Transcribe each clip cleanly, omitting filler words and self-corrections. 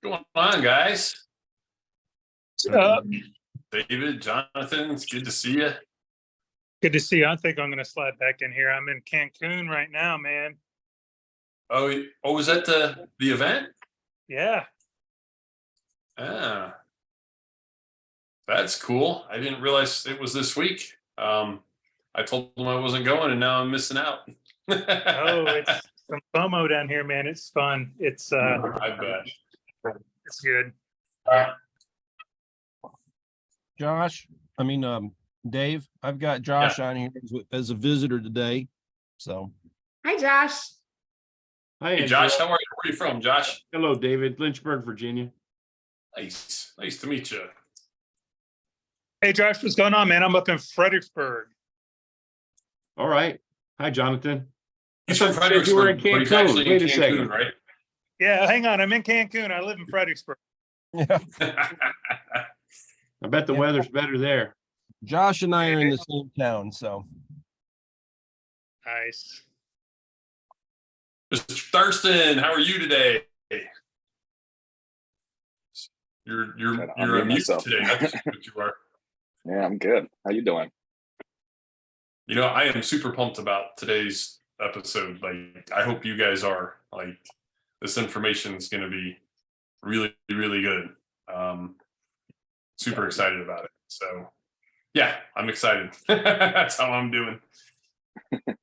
What's going on, guys? Uh, David, Jonathan, it's good to see you. Good to see you. I think I'm going to slide back in here. I'm in Cancun right now, man. Was that the event? Yeah. Ah, that's cool. I didn't realize it was this week. I told them I wasn't going, and now I'm missing out. Oh, it's some FOMO down here, man. It's fun. I bet. It's good. Dave, I've got Josh on here as a visitor today. So, Hi, Josh. Hi, Hey, Josh, how are you? Where are you from, Josh? Hello, David. Lynchburg, Virginia. Nice to meet you. Hey, Josh, what's going on, man? I'm up in Fredericksburg. All right. Hi, Jonathan. He's from I thought you were in Fredericksburg, but he's Cancun. actually in Wait a Cancun, second. right? Yeah, hang on. I'm in Cancun. I live in Fredericksburg. yeah, I bet the Yeah. weather's better there. Josh and I are in the same town. So, Nice. Mr. Thurston, how are you today? You're Trying to unmute mute myself. today. That's what you are. Yeah, I'm good. How you doing? You know, I am super pumped about today's episode. Like, I hope you guys are. Like, this information is going to be really, really good. Super excited about it. So, yeah, I'm excited. That's how I'm doing. Does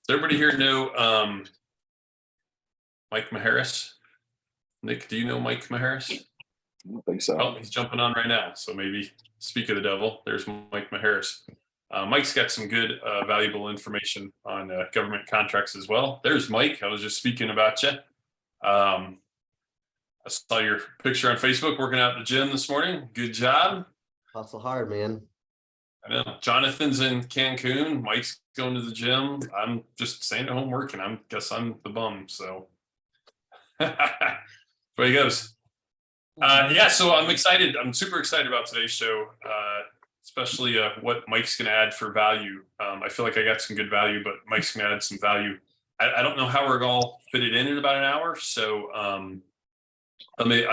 everybody here know Mike Maharis? Nick, do you know Mike Maharis? I don't think so. Oh, he's jumping on right now. So maybe speak of the devil. There's Mike Maharis. Mike's got some good, valuable information on government contracts as well. There's Mike. I was just speaking about you. I saw your picture on Facebook working out at the gym this morning. Good job. Hustle hard, man. I know. Jonathan's in Cancun. Mike's going to the gym. I'm just staying at home working. Guess I'm the bum. So there he goes. Yeah, so I'm excited. I'm super excited about today's show, especially what Mike's going to add for value. I feel like I got some good value, but Mike's going to add some value. I don't know how we're going to fit it in about an hour, so I'm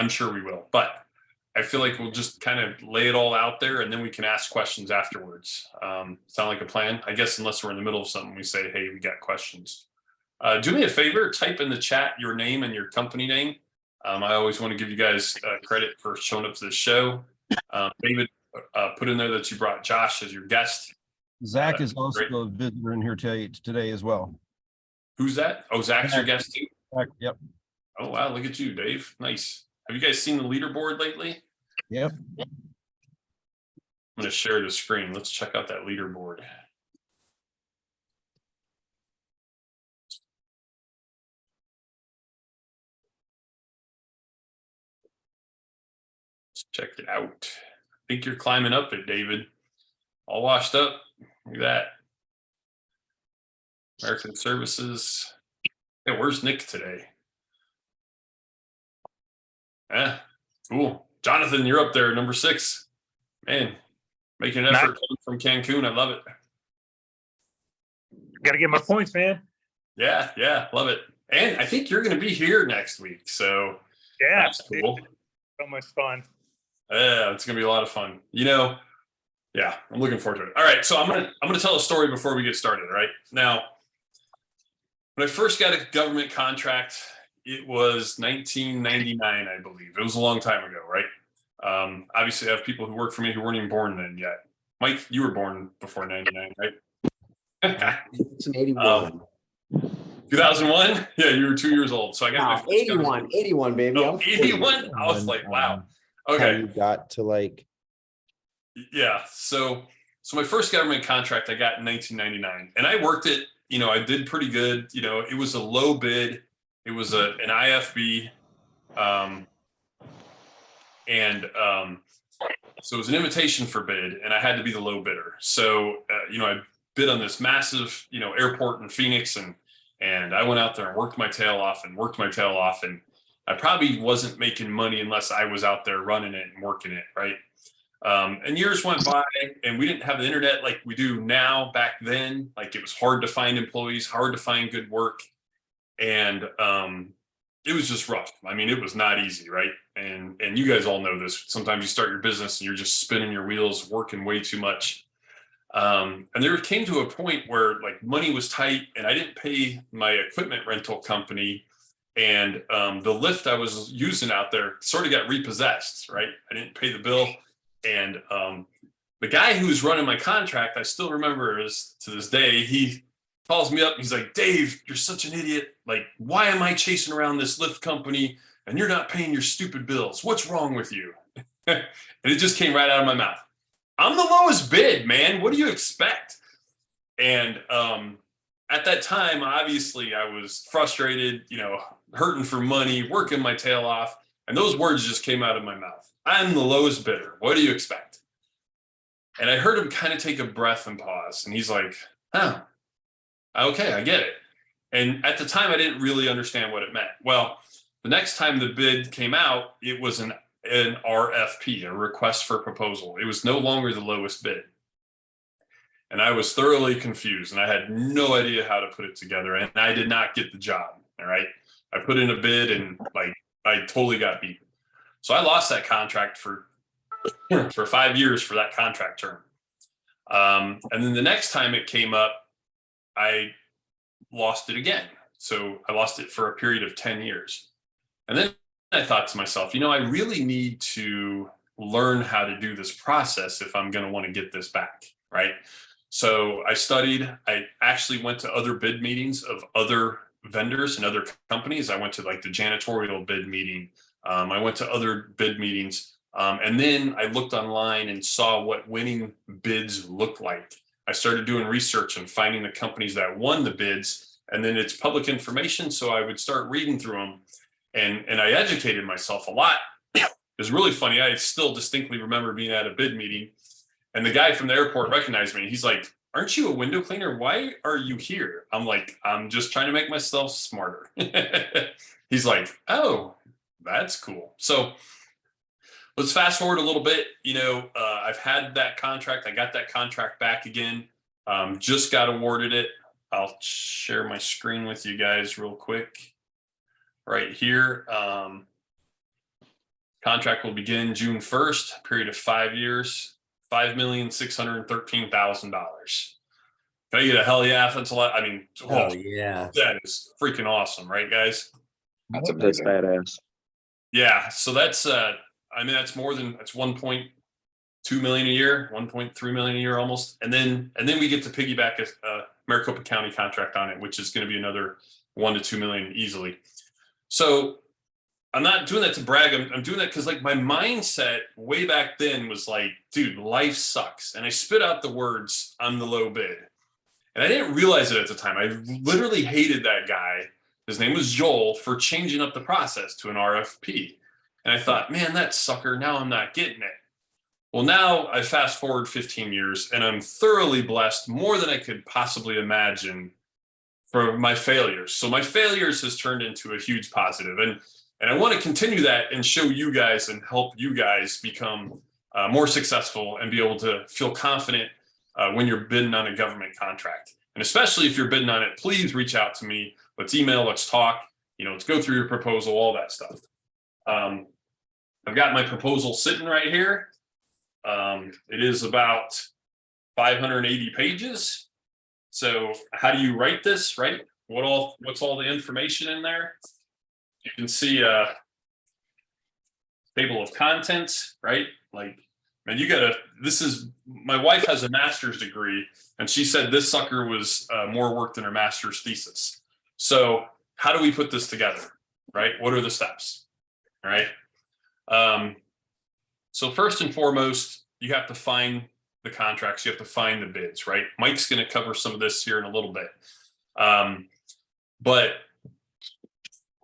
sure we will. But I feel like we'll just kind of lay it all out there, and then we can ask questions afterwards. Sound like a plan? I guess unless we're in the middle of something, we say, hey, we got questions. Do me a favor, type in the chat your name and your company name. I always want to give you guys credit for showing up to the show. David, put in there that you brought Josh as your guest. Zach is also great. a visitor in here today as well. Who's that? Oh, Zach's your guest too? Zach, yep. Oh, wow. Look at you, Dave. Nice. Have you guys seen the leaderboard lately? Yep. I'm going to share the screen. Let's check out that leaderboard. Let's check it out. I think you're climbing up it, David. All washed up. Look at that. American Services. Yeah, where's Nick today? Yeah, cool. Jonathan, you're up there, number 6. Man, making an effort coming from Cancun. I love it. Got to get my points, man. Yeah, love it. And I think you're going to be here next week, so Yeah. that's cool. So much fun. Yeah, it's going to be a lot of fun. You know, yeah, I'm looking forward to it. All right, so I'm gonna tell a story before we get started. Right now, when I first got a government contract, it was 1999, I believe. It was a long time ago, right? Obviously, I have people who work for me who weren't even born then yet. Mike, you were born before 99, right? It's an 81. 2001? Yeah, you were 2 years old. So I got my No, first 81, 81, baby. Oh, I'm 40. 81? I was like, wow. How Okay. you got to like Yeah. So my first government contract I got in 1999, and I worked it. You know, I did pretty good. You know, it was a low bid. It was an IFB, so it was an invitation for bid, and I had to be the low bidder. So you know, I bid on this massive, you know, airport in Phoenix, and I went out there and worked my tail off, and I probably wasn't making money unless I was out there running it and working it, right? And years went by, and we didn't have the internet like we do now. Back then, like, it was hard to find employees, hard to find good work. And it was just rough. I mean, it was not easy, right? And you guys all know this. Sometimes you start your business and you're just spinning your wheels, working way too much. And there came to a point where like money was tight and I didn't pay my equipment rental company, and the lift I was using out there sort of got repossessed, right? I didn't pay the bill, and the guy who was running my contract, I still remember to this day, he calls me up and he's like, Dave, you're such an idiot. Like, why am I chasing around this lift company and you're not paying your stupid bills? What's wrong with you? And it just came right out of my mouth. I'm the lowest bid, man. What do you expect? And at that time, obviously, I was frustrated, hurting for money, working my tail off. And those words just came out of my mouth. I'm the lowest bidder. What do you expect? And I heard him kind of take a breath and pause. And he's like, oh, okay, I get it. And at the time, I didn't really understand what it meant. Well, the next time the bid came out, it was an RFP, a request for proposal. It was no longer the lowest bid. And I was thoroughly confused and I had no idea how to put it together. And I did not get the job. All right. I put in a bid and I totally got beat. So I lost that contract for 5 years for that contract term. And then the next time it came up, I lost it again. So I lost it for a period of 10 years. And then I thought to myself, I really need to learn how to do this process if I'm going to want to get this back, right? So I studied. I actually went to other bid meetings of other vendors and other companies. I went to like the janitorial bid meeting. I went to other bid meetings. And then I looked online and saw what winning bids looked like. I started doing research and finding the companies that won the bids, and then it's public information. So I would start reading through them, and I educated myself a lot. It was really funny. I still distinctly remember being at a bid meeting, and the guy from the airport recognized me. He's like, aren't you a window cleaner? Why are you here? I'm like, I'm just trying to make myself smarter. He's like, oh, that's cool. So let's fast forward a little bit. I've had that contract. I got that contract back again. Just got awarded it. I'll share my screen with you guys real quick. Right here. Contract will begin June 1st, period of 5 years, $5,613,000. Can I get a hell yeah? That's a lot. I mean, Oh, yeah. that is freaking awesome, right, guys? That's That's amazing. badass. Yeah. So that's that's more than, that's 1.2 million a year, 1.3 million a year almost. And then we get to piggyback a Maricopa County contract on it, which is going to be another 1 to 2 million easily. So I'm not doing that to brag. I'm doing that because like my mindset way back then was like, dude, life sucks. And I spit out the words, I'm the low bid. And I didn't realize it at the time. I literally hated that guy. His name was Joel, for changing up the process to an RFP. And I thought, man, that sucker, now I'm not getting it. Well, now I fast forward 15 years and I'm thoroughly blessed, more than I could possibly imagine, for my failures. So my failures has turned into a huge positive. And I want to continue that and show you guys and help you guys become more successful and be able to feel confident when you're bidding on a government contract. And especially if you're bidding on it, please reach out to me. Let's email, let's talk, let's go through your proposal, all that stuff. I've got my proposal sitting right here. It is about 580 pages. So how do you write this, right? What's all the information in there? You can see a table of contents, right? Like, man, my wife has a master's degree and she said this sucker was more work than her master's thesis. So how do we put this together, right? What are the steps, all right? So first and foremost, you have to find the contracts, you have to find the bids, right? Mike's going to cover some of this here in a little bit. But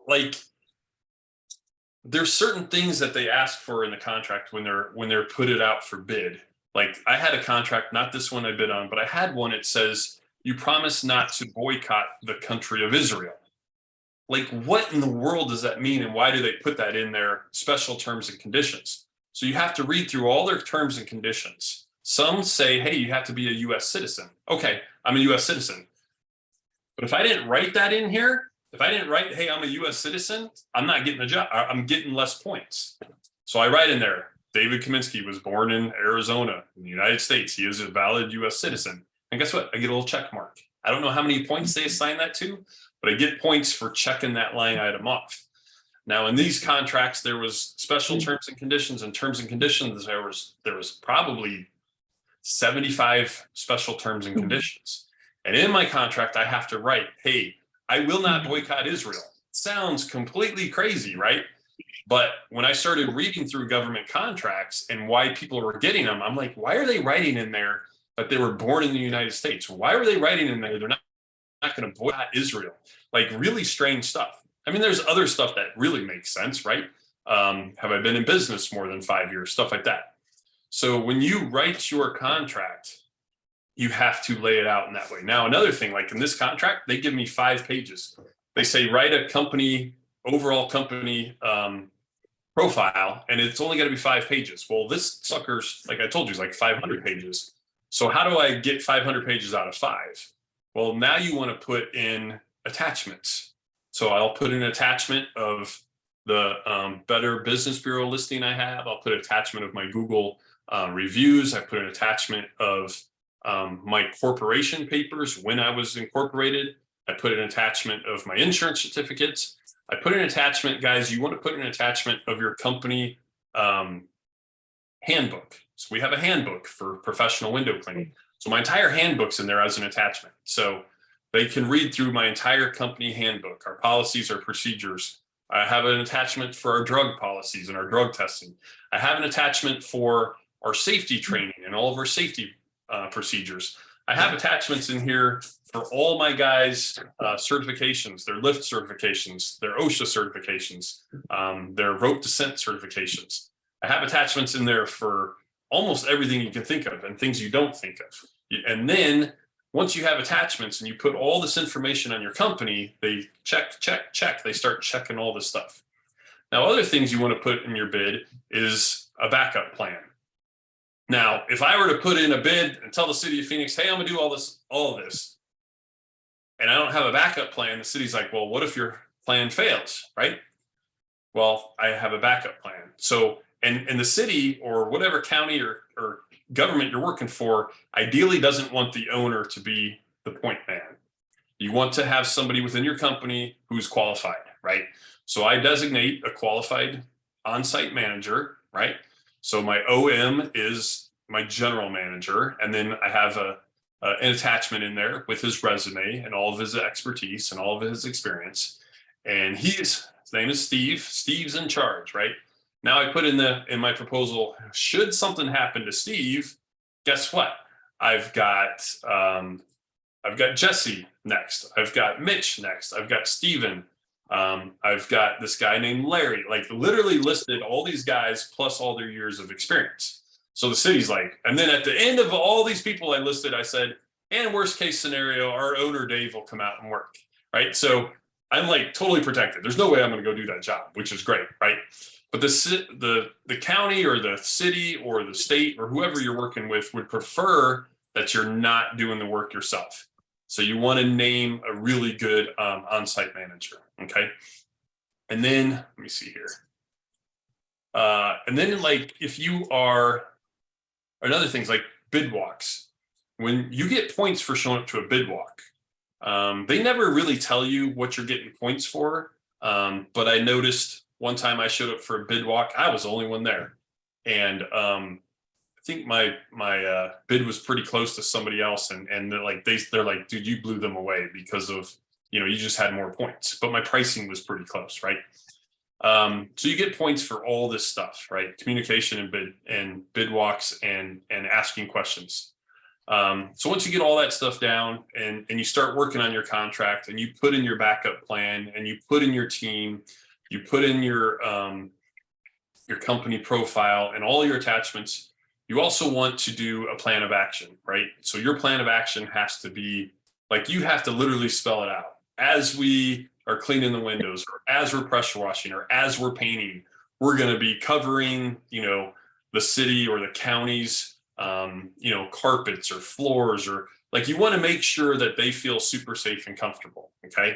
like, there's certain things that they ask for in the contract when they're put it out for bid. Like I had a contract, not this one I bid on, but I had one. It says, you promise not to boycott the country of Israel. Like, what in the world does that mean? And why do they put that in their special terms and conditions? So you have to read through all their terms and conditions. Some say, hey, you have to be a US citizen. Okay, I'm a US citizen. But if I didn't write that in here, if I didn't write, hey, I'm a US citizen, I'm not getting a job. I'm getting less points. So I write in there, David Kaminsky was born in Arizona in the United States. He is a valid US citizen. And guess what? I get a little check mark. I don't know how many points they assign that to, but I get points for checking that line item off. Now, in these contracts, there was special terms and conditions, and terms and conditions, there was probably 75 special terms and conditions. And in my contract, I have to write, hey, I will not boycott Israel. Sounds completely crazy, right? But when I started reading through government contracts and why people were getting them, I'm like, why are they writing in there that they were born in the United States? Why were they writing in there they're not going to boycott Israel? Like really strange stuff. I mean, there's other stuff that really makes sense, right? Have I been in business more than 5 years? Stuff like that. So when you write your contract, you have to lay it out in that way. Now, another thing, like in this contract, they give me 5 pages. They say, write a company, overall company profile, and it's only going to be 5 pages. Well, this sucker's, like I told you, is like 500 pages. So how do I get 500 pages out of 5? Well, now you want to put in attachments. So I'll put an attachment of the Better Business Bureau listing I have. I'll put an attachment of my Google reviews. I put an attachment of my corporation papers when I was incorporated. I put an attachment of my insurance certificates. I put an attachment, guys, you want to put an attachment of your company handbook. So we have a handbook for professional window cleaning. So my entire handbook's in there as an attachment. So they can read through my entire company handbook, our policies, our procedures. I have an attachment for our drug policies and our drug testing. I have an attachment for our safety training and all of our safety procedures. I have attachments in here for all my guys' certifications, their lift certifications, their OSHA certifications, their rope descent certifications. I have attachments in there for almost everything you can think of and things you don't think of. And then once you have attachments and you put all this information on your company, they check. They start checking all this stuff. Now, other things you want to put in your bid is a backup plan. Now, if I were to put in a bid and tell the city of Phoenix, hey, I'm gonna do all of this, and I don't have a backup plan, the city's like, well, what if your plan fails, right? Well, I have a backup plan. So, and the city or whatever county or government you're working for ideally doesn't want the owner to be the point man. You want to have somebody within your company who's qualified, right? So I designate a qualified on-site manager, right? So my OM is my general manager, and then I have an attachment in there with his resume and all of his expertise and all of his experience. And his name is Steve. Steve's in charge, right? Now I put in my proposal, should something happen to Steve, guess what? I've got Jesse next. I've got Mitch next. I've got Steven. I've got this guy named Larry, like literally listed all these guys plus all their years of experience. So the city's like, and then at the end of all these people I listed, I said, and worst case scenario, our owner Dave will come out and work, right? So I'm like totally protected. There's no way I'm going to go do that job, which is great, right? But the county or the city or the state or whoever you're working with would prefer that you're not doing the work yourself. So you want to name a really good on-site manager, okay? And then, let me see here. And then like if you are, another things like bid walks. When you get points for showing up to a bid walk, they never really tell you what you're getting points for. But I noticed one time I showed up for a bid walk, I was the only one there. And I think my bid was pretty close to somebody else. And they're like, dude, you blew them away because of, you just had more points, but my pricing was pretty close, right? So you get points for all this stuff, right? Communication and bid walks and asking questions. So once you get all that stuff down and you start working on your contract and you put in your backup plan and you put in your team, you put in your company profile and all your attachments, you also want to do a plan of action, right? So your plan of action has to be like, you have to literally spell it out. As we are cleaning the windows, or as we're pressure washing, or as we're painting, we're going to be covering, the city or the county's, carpets or floors, or like you want to make sure that they feel super safe and comfortable. Okay.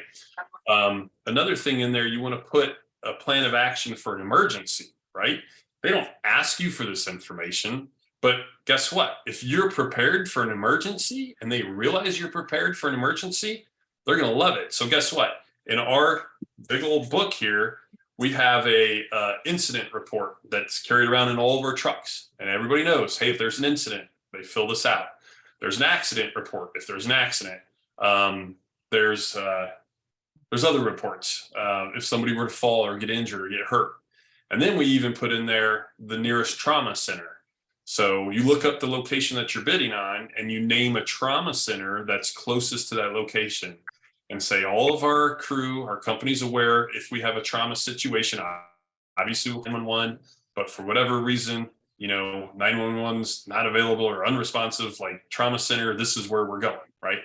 Another thing in there, you want to put a plan of action for an emergency, right? They don't ask you for this information, but guess what? If you're prepared for an emergency and they realize you're prepared for an emergency, they're going to love it. So guess what? In our big old book here, we have a incident report that's carried around in all of our trucks, and everybody knows, hey, if there's an incident, they fill this out. There's an accident report if there's an accident. There's other reports if somebody were to fall or get injured or get hurt. And then we even put in there the nearest trauma center. So you look up the location that you're bidding on and you name a trauma center that's closest to that location and say all of our crew, our company's aware if we have a trauma situation, obviously 911, but for whatever reason, 911's not available or unresponsive, like trauma center, this is where we're going, right?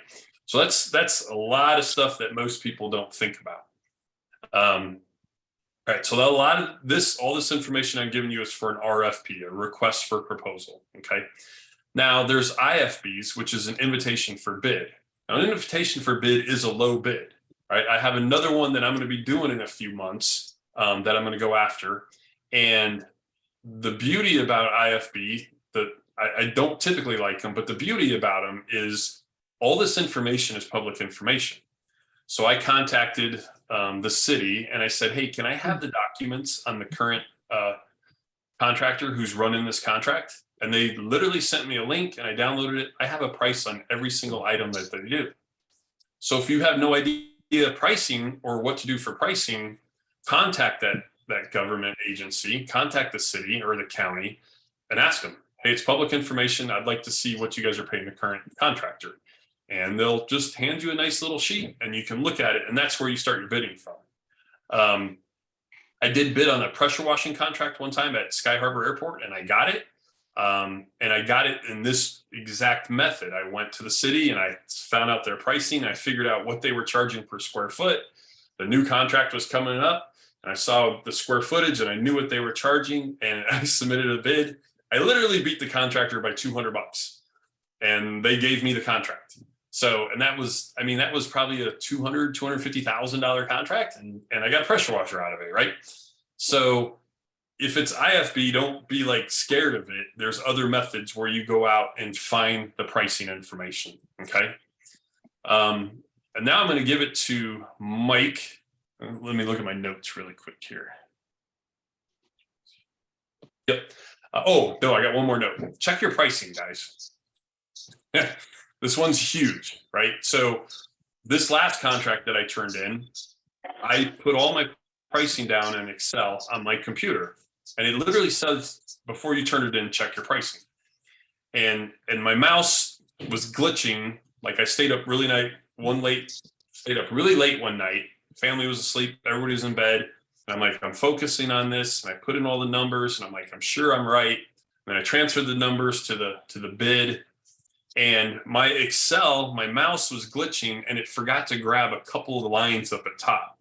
So that's a lot of stuff that most people don't think about. All right, so all this information I'm giving you is for an RFP, a request for proposal, okay? Now there's IFBs, which is an invitation for bid. Now an invitation for bid is a low bid, right? I have another one that I'm gonna be doing in a few months that I'm gonna go after. And the beauty about IFB, I don't typically like them, but the beauty about them is all this information is public information. So I contacted the city and I said, hey, can I have the documents on the current contractor who's running this contract? And they literally sent me a link and I downloaded it. I have a price on every single item that they do. So if you have no idea pricing or what to do for pricing, contact that government agency, contact the city or the county and ask them, hey, it's public information. I'd like to see what you guys are paying the current contractor. And they'll just hand you a nice little sheet and you can look at it. And that's where you start your bidding from. I did bid on a pressure washing contract one time at Sky Harbor Airport and I got it. And I got it in this exact method. I went to the city and I found out their pricing. I figured out what they were charging per square foot. The new contract was coming up and I saw the square footage and I knew what they were charging and I submitted a bid. I literally beat the contractor by $200 and they gave me the contract. So, and that was probably a $250,000 contract and I got a pressure washer out of it, right? So if it's IFB, don't be like scared of it. There's other methods where you go out and find the pricing information, okay? And now I'm gonna give it to Mike. Let me look at my notes really quick here. Yep. Oh, no, I got one more note. Check your pricing, guys. Yeah. This one's huge, right? So this last contract that I turned in, I put all my pricing down in Excel on my computer. And it literally says, before you turn it in, check your pricing. And my mouse was glitching. Like I stayed up really late one night. Family was asleep, everybody was in bed. And I'm like, I'm focusing on this. And I put in all the numbers and I'm like, I'm sure I'm right. And I transferred the numbers to the bid. And my Excel, my mouse was glitching and it forgot to grab a couple of the lines up at top.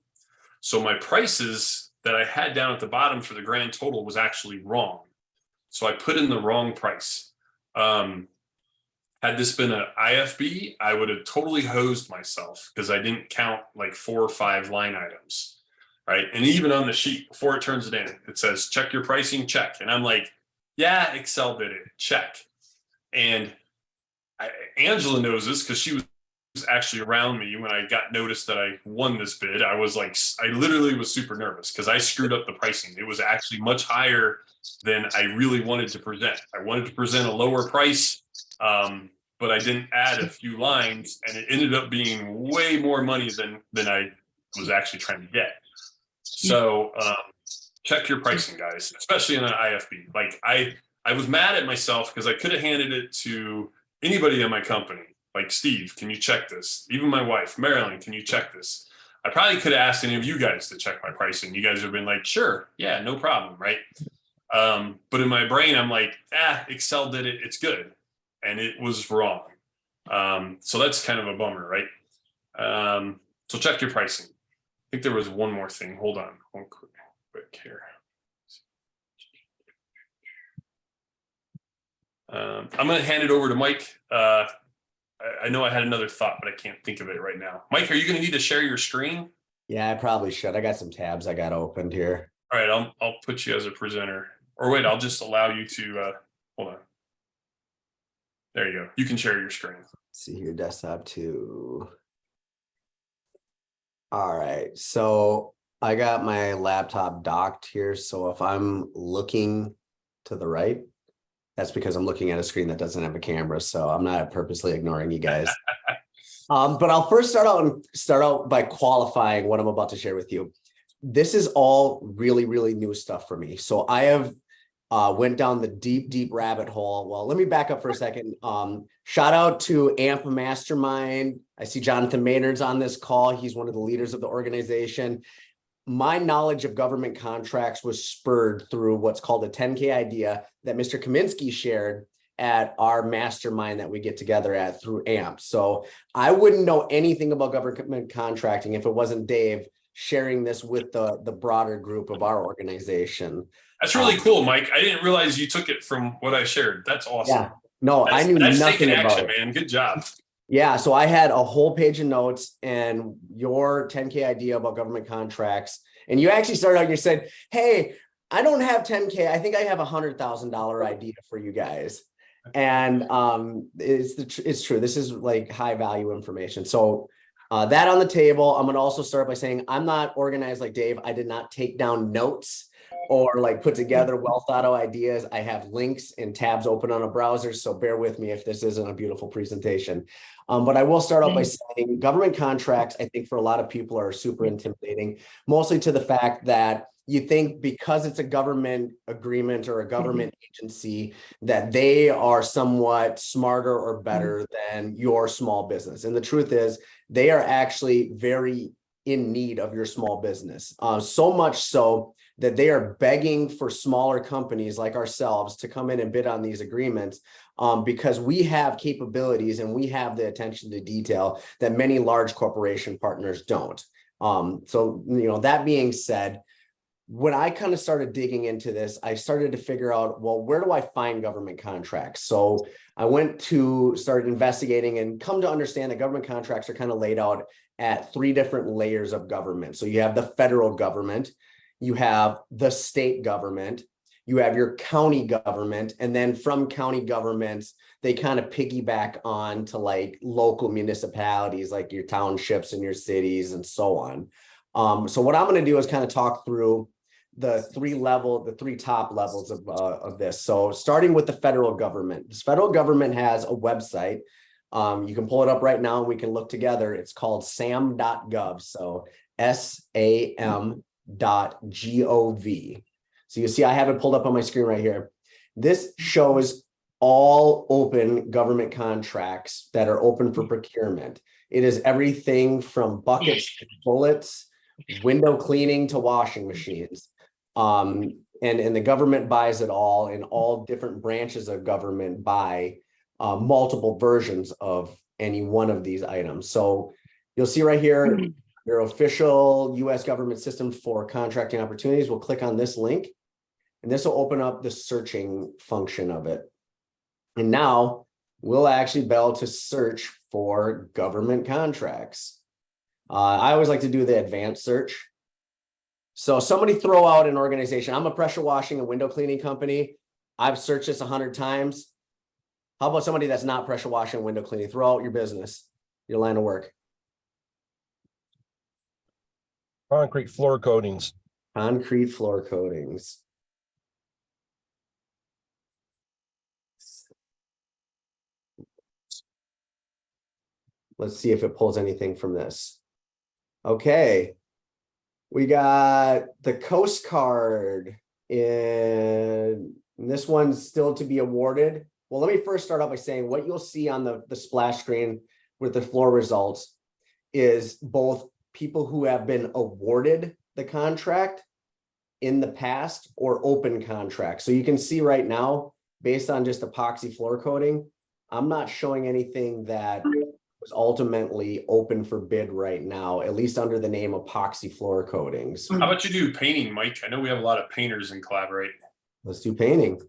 So my prices that I had down at the bottom for the grand total was actually wrong. So I put in the wrong price. Had this been an IFB, I would have totally hosed myself because I didn't count like 4 or 5 line items, right? And even on the sheet, before it turns it in, it says, check your pricing, check. And I'm like, yeah, Excel did it, check. And Angela knows this because she was actually around me when I got noticed that I won this bid. I literally was super nervous because I screwed up the pricing. It was actually much higher than I really wanted to present. I wanted to present a lower price, but I didn't add a few lines and it ended up being way more money than I was actually trying to get. So check your pricing, guys, especially in an IFB. Like I was mad at myself because I could have handed it to anybody in my company, like Steve, can you check this? Even my wife, Marilyn, can you check this? I probably could have asked any of you guys to check my pricing. You guys have been like, sure, yeah, no problem, right? But in my brain, I'm like, Excel did it, it's good. And it was wrong. So that's kind of a bummer, right? So check your pricing. I think there was one more thing. Hold on, one quick here. I'm going to hand it over to Mike. I know I had another thought, but I can't think of it right now. Mike, are you going to need to share your screen? Yeah, I probably should. I got some tabs I got opened here. All right, I'll put you as a presenter. Or wait, I'll just allow you to hold on. There you go. You can share your screen. Let's see here, desktop 2. All right, so I got my laptop docked here. So if I'm looking to the right, that's because I'm looking at a screen that doesn't have a camera. So I'm not purposely ignoring you guys. But I'll first start out by qualifying what I'm about to share with you. This is all really, really new stuff for me. So I have went down the deep rabbit hole. Well, let me back up for a second. Shout out to AMP Mastermind. I see Jonathan Maynard's on this call. He's one of the leaders of the organization. My knowledge of government contracts was spurred through what's called a 10K idea that Mr. Kaminsky shared at our mastermind that we get together at through AMP. So I wouldn't know anything about government contracting if it wasn't Dave sharing this with the broader group of our organization. That's really cool, Mike. I didn't realize you took it from what I shared. That's awesome. Yeah, no, I knew that's nothing taking about action, it. man. Good job. Yeah, so I had a whole page of notes and your 10K idea about government contracts. And you actually started out and you said, hey, I don't have 10K. I think I have $100,000 idea for you guys. And it's true. This is like high value information. So that on the table, I'm going to also start by saying I'm not organized like Dave. I did not take down notes or like put together well thought out ideas. I have links and tabs open on a browser. So bear with me if this isn't a beautiful presentation. But I will start out by saying government contracts, I think for a lot of people are super intimidating, mostly to the fact that you think because it's a government agreement or a government agency that they are somewhat smarter or better than your small business. And the truth is they are actually very in need of your small business. So much so that they are begging for smaller companies like ourselves to come in and bid on these agreements because we have capabilities and we have the attention to detail that many large corporation partners don't. So, that being said, when I kind of started digging into this, I started to figure out, well, where do I find government contracts? So I started investigating and come to understand that government contracts are kind of laid out at 3 different layers of government. So you have the federal government, you have the state government, you have your county government, and then from county governments, they kind of piggyback on to like local municipalities, like your townships and your cities and so on. So what I'm going to do is kind of talk through the 3 top levels of this. So starting with the federal government, this federal government has a website. You can pull it up right now and we can look together. It's called sam.gov. So SAM.gov. So you see, I have it pulled up on my screen right here. This shows all open government contracts that are open for procurement. It is everything from buckets to bullets, window cleaning to washing machines. And the government buys it all, and all different branches of government buy multiple versions of any one of these items. So you'll see right here, your official US government system for contracting opportunities. We'll click on this link, and this will open up the searching function of it. And now we'll actually be able to search for government contracts. I always like to do the advanced search. So somebody throw out an organization. I'm a pressure washing and window cleaning company. I've searched this 100 times. How about somebody that's not pressure washing and window cleaning? Throw out your business, your line of work. Concrete floor coatings. Concrete floor coatings. Let's see if it pulls anything from this. Okay. We got the Coast Guard, and this one's still to be awarded. Well, let me first start off by saying what you'll see on the splash screen with the floor results is both people who have been awarded the contract in the past or open contracts. So you can see right now, based on just epoxy floor coating, I'm not showing anything that was ultimately open for bid right now, at least under the name epoxy floor coatings. How about you do painting, Mike? I know we have a lot of painters in Collaborate. Let's do painting.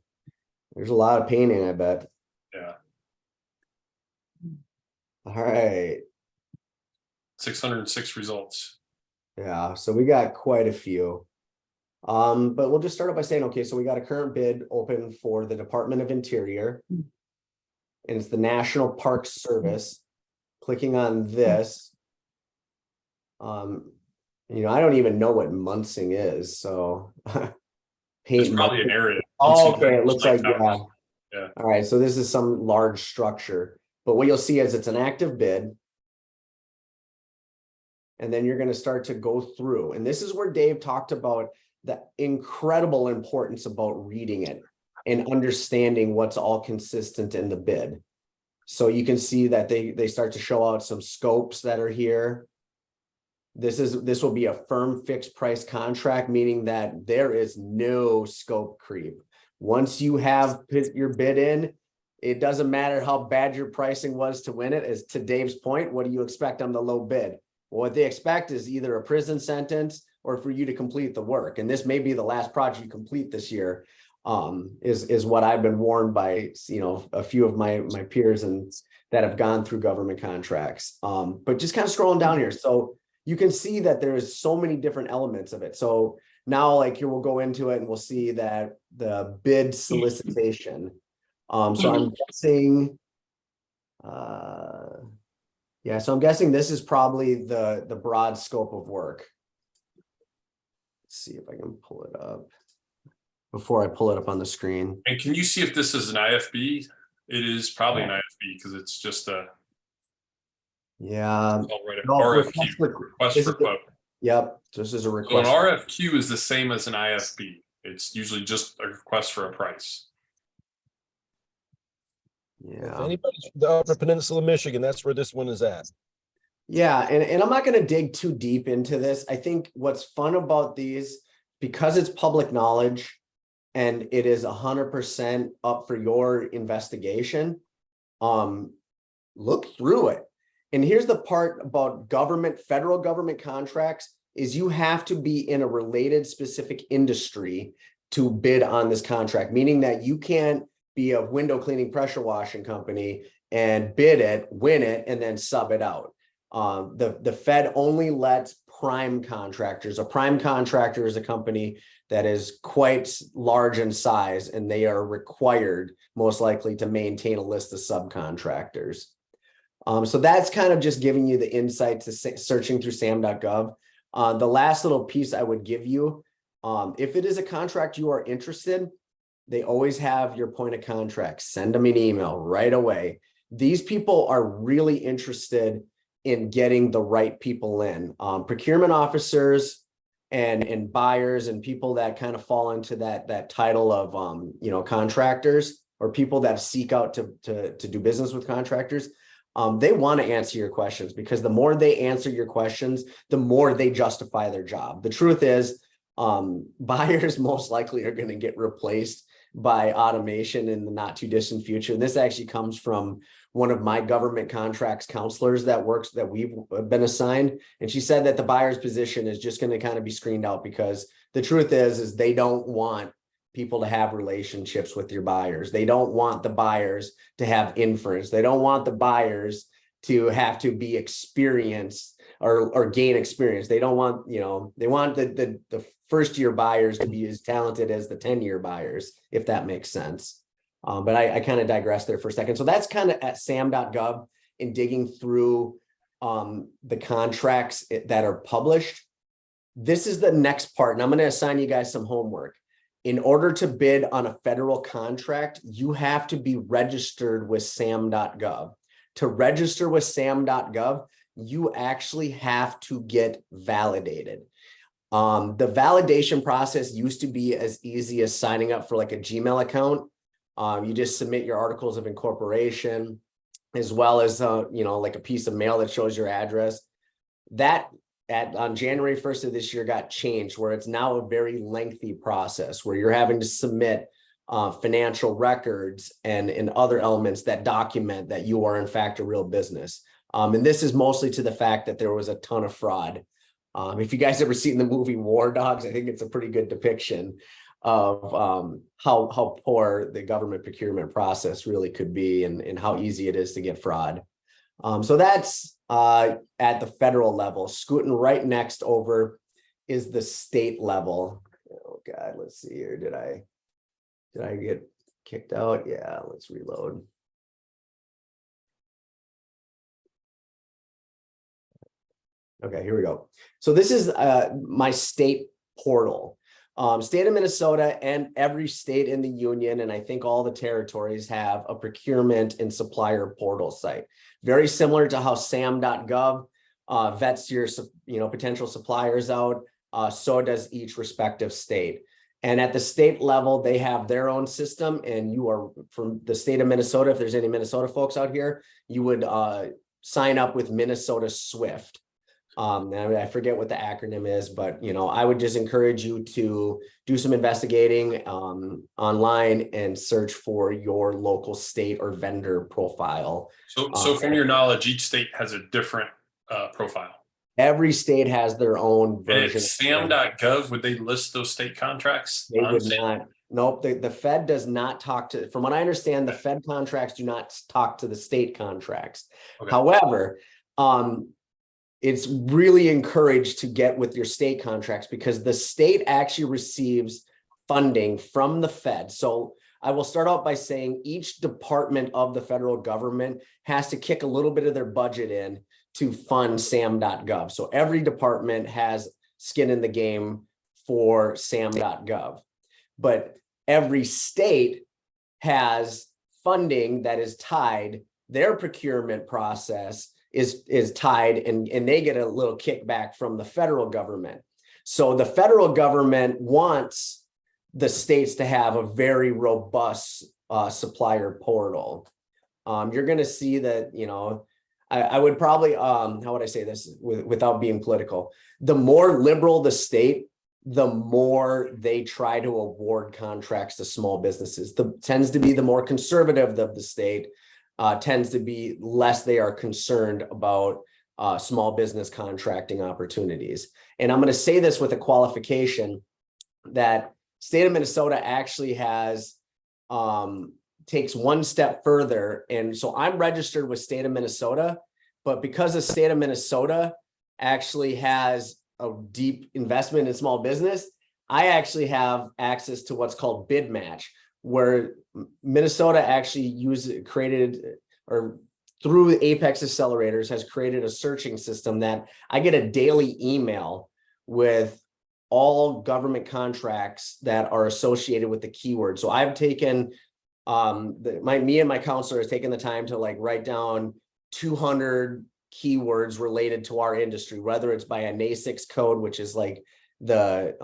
There's a lot of painting, I bet. Yeah. All right. 606 results. Yeah, so we got quite a few. But we'll just start off by saying, okay, so we got a current bid open for the Department of Interior. And it's the National Park Service. Clicking on this. I don't even know what Munsing is, so. It's Paint probably Munsing. an area. Oh, okay, it looks like, Towers. yeah. Yeah. All right, so this is some large structure, but what you'll see is it's an active bid. And then you're gonna start to go through, and this is where Dave talked about the incredible importance about reading it and understanding what's all consistent in the bid. So you can see that they start to show out some scopes that are here. This will be a firm fixed price contract, meaning that there is no scope creep. Once you have put your bid in, it doesn't matter how bad your pricing was to win it. As to Dave's point, what do you expect on the low bid? Well, what they expect is either a prison sentence or for you to complete the work. And this may be the last project you complete this year, is what I've been warned by, a few of my peers and that have gone through government contracts. But just kind of scrolling down here. So you can see that there's so many different elements of it. So now, like here, we'll go into it and we'll see that the bid solicitation. So I'm guessing, yeah, so I'm guessing this is probably the broad scope of work. Let's see if I can pull it up before I pull it up on the screen. And can you see if this is an IFB? It is probably an IFB because it's just a. Yeah. No, RFQ, request for quote. Yep, this is a So an request. RFQ is the same as an IFB. It's usually just a request for a price. If Yeah. anybody's from the Upper Peninsula of Michigan, that's where this one is at. Yeah, and I'm not going to dig too deep into this. I think what's fun about these, because it's public knowledge and it is 100% up for your investigation, look through it. And here's the part about federal government contracts is you have to be in a related specific industry to bid on this contract, meaning that you can't be a window cleaning pressure washing company and bid it, win it, and then sub it out. The Fed only lets prime contractors. A prime contractor is a company that is quite large in size, and they are required most likely to maintain a list of subcontractors. So that's kind of just giving you the insight to searching through sam.gov. The last little piece I would give you, if it is a contract you are interested, they always have your point of contact. Send them an email right away. These people are really interested in getting the right people in. Procurement officers and buyers and people that kind of fall into that title of contractors or people that seek out to do business with contractors. They want to answer your questions because the more they answer your questions, the more they justify their job. The truth is, buyers most likely are going to get replaced by automation in the not too distant future. And this actually comes from one of my government contracts counselors that we've been assigned. And she said that the buyer's position is just going to kind of be screened out because the truth is they don't want people to have relationships with your buyers. They don't want the buyers to have inference. They don't want the buyers to have to be experienced or gain experience. They don't want, they want the first year buyers to be as talented as the 10-year buyers, if that makes sense. But I kind of digress there for a second. So that's kind of at sam.gov and digging through the contracts that are published. This is the next part, and I'm going to assign you guys some homework. In order to bid on a federal contract, you have to be registered with sam.gov. To register with sam.gov, you actually have to get validated. The validation process used to be as easy as signing up for like a Gmail account. You just submit your articles of incorporation, as well as like a piece of mail that shows your address. That on January 1st of this year got changed, where it's now a very lengthy process where you're having to submit financial records and other elements that document that you are in fact a real business. And this is mostly to the fact that there was a ton of fraud. If you guys ever seen the movie War Dogs, I think it's a pretty good depiction of how poor the government procurement process really could be and how easy it is to get fraud. So that's at the federal level. Scooting right next over is the state level. Oh God, let's see here. Did I get kicked out? Yeah, let's reload. Okay, here we go. So this is my state portal. State of Minnesota and every state in the union, and I think all the territories have a procurement and supplier portal site. Very similar to how SAM.gov vets your potential suppliers out. So does each respective state. And at the state level, they have their own system, and you are from the state of Minnesota. If there's any Minnesota folks out here, you would sign up with Minnesota Swift. I forget what the acronym is, but I would just encourage you to do some investigating online and search for your local state or vendor profile. So from your knowledge, each state has a different profile. Every state has their own And version. it's SAM.gov, would they list those state contracts? They on would SAM? not. Nope. The Fed does not talk to, from what I understand, the Fed contracts do not talk to the state contracts. Okay. However, it's really encouraged to get with your state contracts because the state actually receives funding from the Fed. So I will start out by saying each department of the federal government has to kick a little bit of their budget in to fund SAM.gov. So every department has skin in the game for SAM.gov, but every state has funding that is tied. Their procurement process is tied, and they get a little kickback from the federal government. So the federal government wants the states to have a very robust supplier portal. You're going to see that, I would probably, how would I say this without being political? The more liberal the state, the more they try to award contracts to small businesses. Tends to be the more conservative of the state, tends to be less they are concerned about small business contracting opportunities. And I'm going to say this with a qualification that state of Minnesota actually has takes one step further. And so I'm registered with state of Minnesota, but because the state of Minnesota actually has a deep investment in small business, I actually have access to what's called bid match, where Minnesota actually created through Apex Accelerators has created a searching system that I get a daily email with all government contracts that are associated with the keyword. So I've taken me and my counselor has taken the time to write down 200 keywords related to our industry, whether it's by a NAICS code, which is like the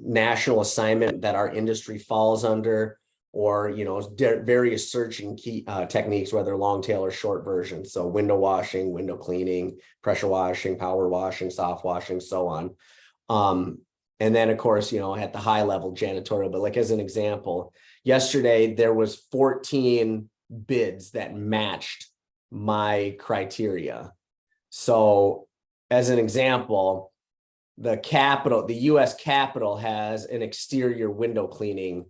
national assignment that our industry falls under, or various searching key techniques, whether long tail or short version. So window washing, window cleaning, pressure washing, power washing, soft washing, so on. And then of course, at the high level janitorial, but as an example, yesterday there was 14 bids that matched my criteria. So as an example, the US Capitol has an exterior window cleaning.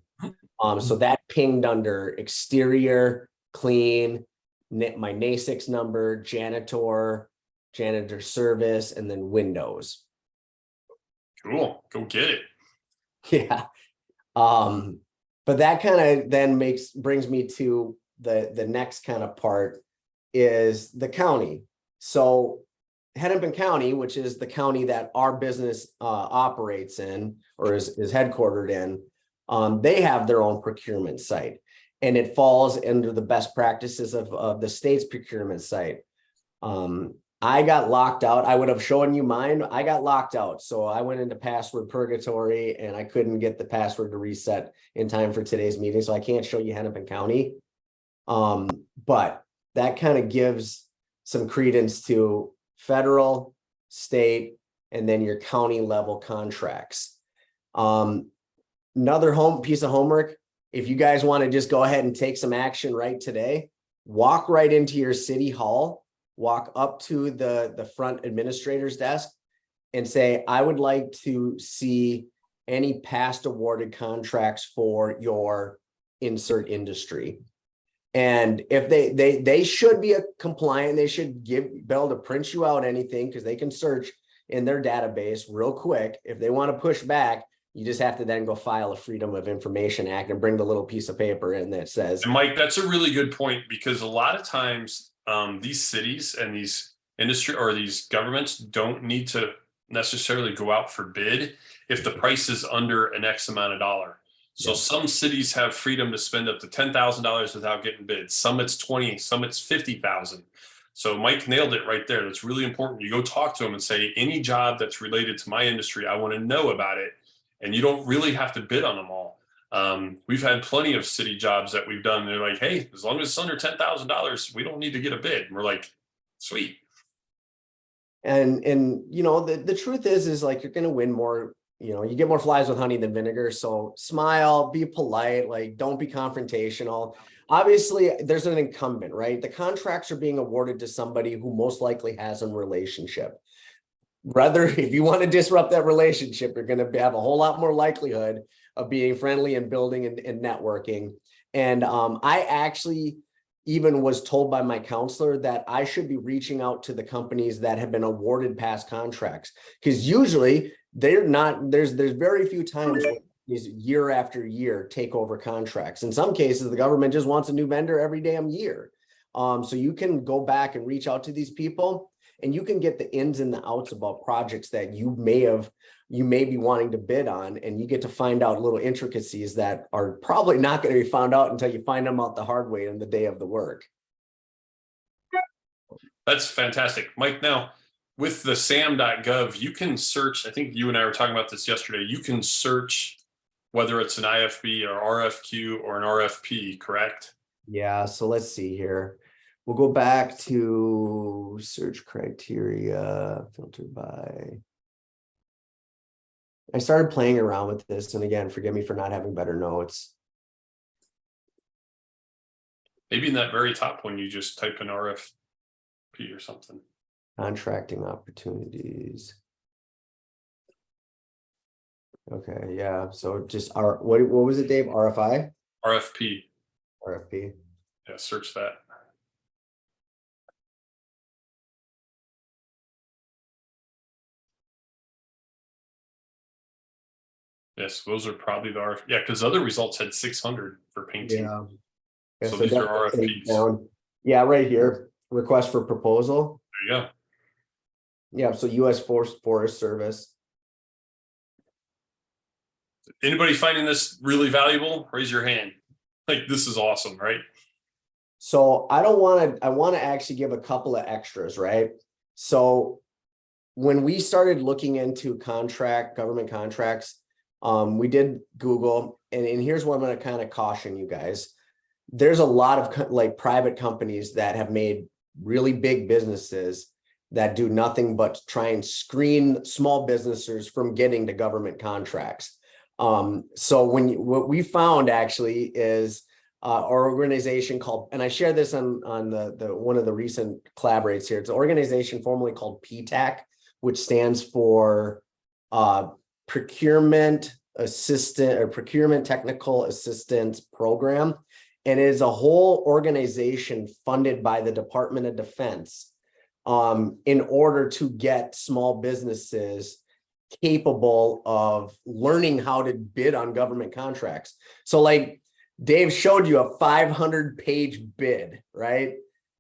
So that pinged under exterior, clean, my NAICS number, janitor service, and then windows. Cool. Go get it. Yeah. But that kind of then brings me to the next kind of part is the county. So Hennepin County, which is the county that our business operates in or is headquartered in, they have their own procurement site, and it falls under the best practices of the state's procurement site. I got locked out. I would have shown you mine. I got locked out. So I went into password purgatory and I couldn't get the password to reset in time for today's meeting. So I can't show you Hennepin County. But that kind of gives some credence to federal, state, and then your county level contracts. Another piece of homework, if you guys want to just go ahead and take some action right today, walk right into your city hall, walk up to the front administrator's desk and say, I would like to see any past awarded contracts for your insert industry. And if they should be a compliant, they should be able to print you out anything because they can search in their database real quick. If they want to push back, you just have to then go file a Freedom of Information Act and bring the little piece of paper in that says. And Mike, that's a really good point, because a lot of times these cities and these industry or these governments don't need to necessarily go out for bid if the price is under an X amount of dollar. So Yeah. some cities have freedom to spend up to $10,000 without getting bids. Some it's 20, some it's 50,000. So Mike nailed it right there. That's really important. You go talk to them and say, any job that's related to my industry, I want to know about it. And you don't really have to bid on them all. We've had plenty of city jobs that we've done. They're like, hey, as long as it's under $10,000, we don't need to get a bid. And we're like, sweet. And you know, the truth is like, you're going to win more, you know, you get more flies with honey than vinegar. So smile, be polite, like don't be confrontational. Obviously there's an incumbent, right? The contracts are being awarded to somebody who most likely has a relationship. Rather, if you want to disrupt that relationship, you're going to have a whole lot more likelihood of being friendly and building and networking. And I actually even was told by my counselor that I should be reaching out to the companies that have been awarded past contracts, because usually they're not, there's very few times where these year after year take over contracts. In some cases, the government just wants a new vendor every damn year. So you can go back and reach out to these people, and you can get the ins and the outs about projects that you may be wanting to bid on, and you get to find out little intricacies that are probably not going to be found out until you find them out the hard way in the day of the work. That's fantastic. Mike, now with the sam.gov, you can search, I think you and I were talking about this yesterday, you can search whether it's an IFB or RFQ or an RFP, correct? Yeah, so let's see here. We'll go back to search criteria, filtered by. I started playing around with this, and again, forgive me for not having better notes. Maybe in that very top one, you just type in RFP or something. Contracting opportunities. Okay, yeah, so just what was it, Dave? RFI? RFP. RFP. Yeah, search that. Yes, those are probably the RFP. Yeah, because other results had 600 for painting. Yeah. So these are that's RFPs. down. Yeah, right here. Request for proposal. There you go. Yeah, so U.S. Forest Service. Anybody finding this really valuable? Raise your hand. Like, this is awesome, right? So I want to actually give a couple of extras, right? So when we started looking into government contracts, we did Google, and here's what I'm going to kind of caution you guys. There's a lot of like private companies that have made really big businesses that do nothing but try and screen small businesses from getting to government contracts. So what we found actually is our organization called, and I shared this on the one of the recent collaborates here. It's an organization formerly called PTAC, which stands for Procurement Assistant or Procurement Technical Assistance Program. And it is a whole organization funded by the Department of Defense in order to get small businesses capable of learning how to bid on government contracts. So like Dave showed you a 500-page bid, right?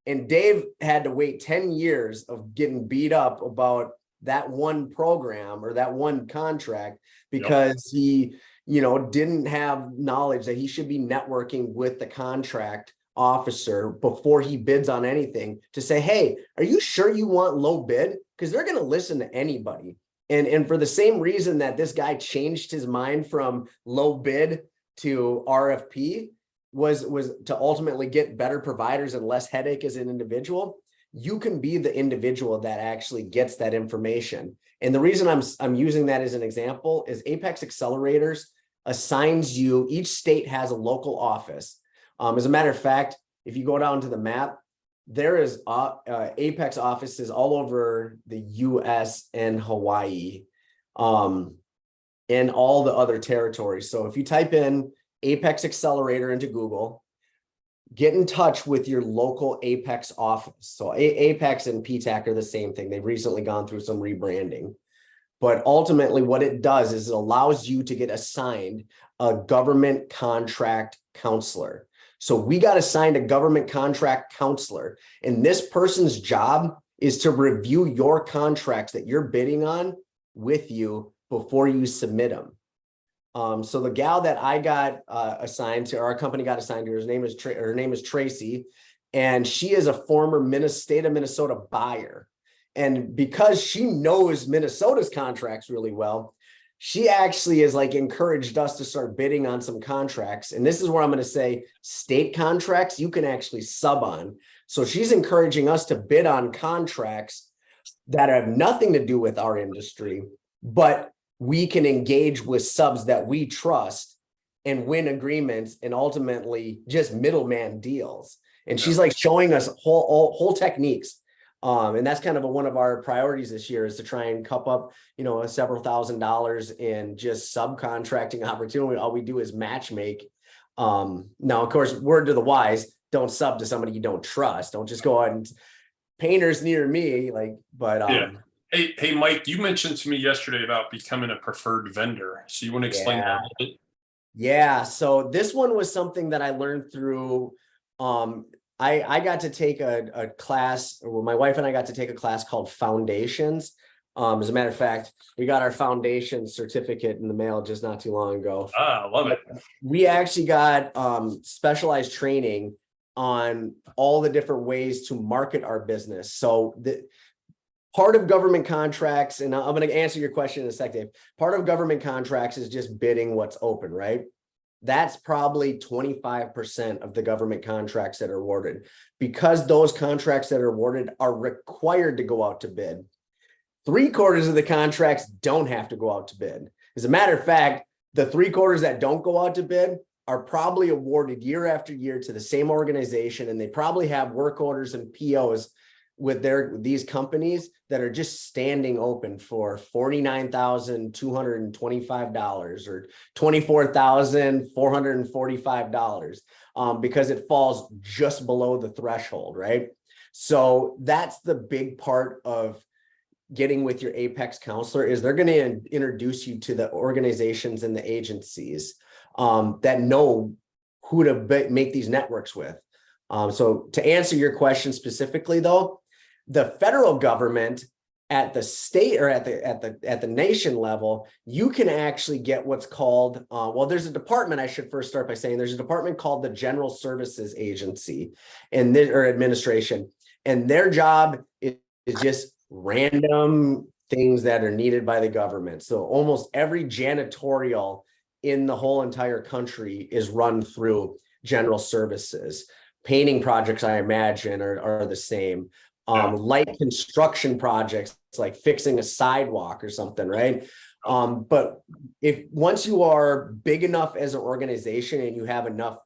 And Dave had to wait 10 years of getting beat up about that one program or that one contract because he, didn't have knowledge that he should be networking with the contract officer before he bids on anything to say, hey, are you sure you want low bid? Because they're going to listen to anybody. And for the same reason that this guy changed his mind from low bid to RFP was to ultimately get better providers and less headache as an individual. You can be the individual that actually gets that information. And the reason I'm using that as an example is Apex Accelerators assigns you, each state has a local office. As a matter of fact, if you go down to the map, there is Apex offices all over the US and Hawaii and all the other territories. So if you type in Apex Accelerator into Google, get in touch with your local Apex office. So Apex and PTAC are the same thing. They've recently gone through some rebranding. But ultimately what it does is it allows you to get assigned a government contract counselor. So we got assigned a government contract counselor, and this person's job is to review your contracts that you're bidding on with you before you submit them. So the gal that I got assigned to, our company got assigned to, her name is Tracy, and she is a former state of Minnesota buyer. And because she knows Minnesota's contracts really well, she actually is like encouraged us to start bidding on some contracts. And this is where I'm going to say state contracts you can actually sub on. So she's encouraging us to bid on contracts that have nothing to do with our industry, but we can engage with subs that we trust and win agreements and ultimately just middleman deals. And she's like showing us whole techniques. And that's kind of one of our priorities this year is to try and cup up, several $1,000s in just subcontracting opportunity. All we do is match make. Now, of course, word to the wise, don't sub to somebody you don't trust. Don't just go out and painters near me, Yeah. Hey, Mike, you mentioned to me yesterday about becoming a preferred vendor. So you want to explain that a little bit? Yeah. So this one was something that I learned through, I got to take a class, or my wife and I got to take a class called Foundations. As a matter of fact, we got our foundation certificate in the mail just not too long ago. I love it. We actually got specialized training on all the different ways to market our business. So the part of government contracts, and I'm going to answer your question in a sec, Dave. Part of government contracts is just bidding what's open, right? That's probably 25% of the government contracts that are awarded, because those contracts that are awarded are required to go out to bid. 3/4 of the contracts don't have to go out to bid. As a matter of fact, the 3/4 that don't go out to bid are probably awarded year after year to the same organization, and they probably have work orders and POs with these companies that are just standing open for $49,225 or $24,445 because it falls just below the threshold, right? So that's the big part of getting with your Apex counselor, is they're going to introduce you to the organizations and the agencies that know who to make these networks with. So to answer your question specifically, though, the federal government at the state or at the nation level, you can actually get what's called, there's a department. I should first start by saying there's a department called the General Services Agency or Administration, and their job is just random things that are needed by the government. So almost every janitorial in the whole entire country is run through General Services. Painting projects, I imagine, are the same. Light construction projects, like fixing a sidewalk or something, right? But once you are big enough as an organization and you have enough